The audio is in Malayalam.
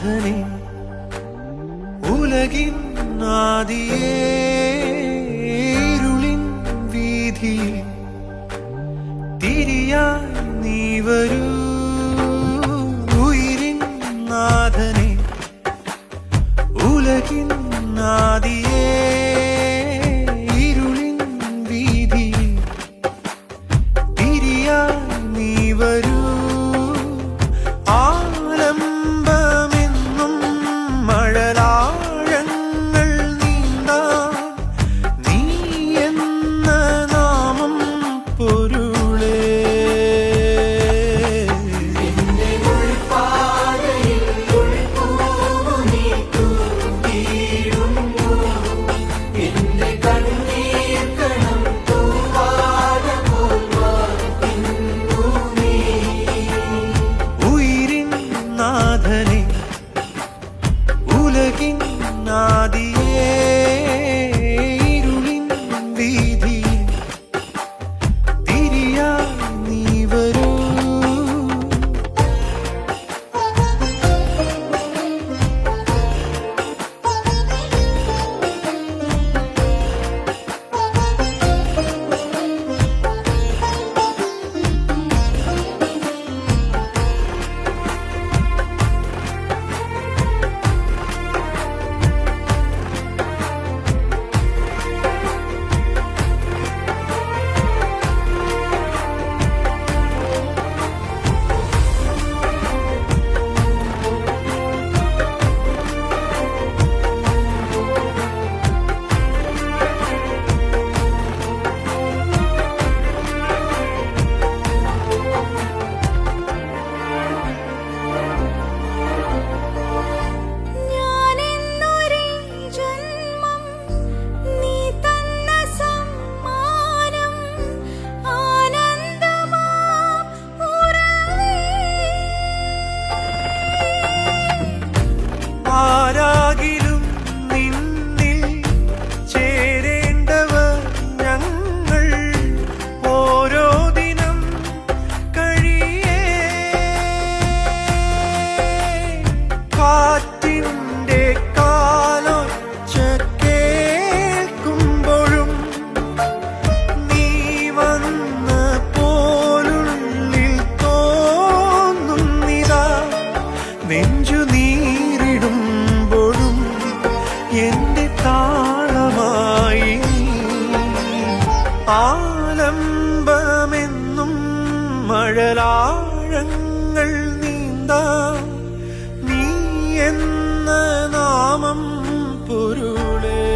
നാഥനെ ഉലകിൻ ആദിയേ ഇരുളിൻ വീതിയിൽ തിരിയായി നീ വരൂ ഉയിരിൻ നാഥനെ ഉലകിൻ ആദിയേ ഇരുളിൻ വീതിയിൽ തിരിയായി നീ വരൂ ഉലകിൻ ആദിയേ ഇരുളിൻ വീതിയിൽ തിരിയായി നീ വരൂ ആരാകിലും നിന്നിൽ ചേരേണ്ടവർ ഞങ്ങൾ ഓരോ ദിനം കഴിയേ കാറ്റിൻ്റെ കാലൊച്ച കേൾക്കുമ്പോഴും നീ വന്ന പോലുള്ളിൽ തോന്നുന്നിതാ നെഞ്ചു നീറിടുമ്പോഴും എന്റെ താളമായി ആലംബമെന്നും മഴലാഴങ്ങൾ നീന്താ നീ എന്ന നാമം പൊരുളേ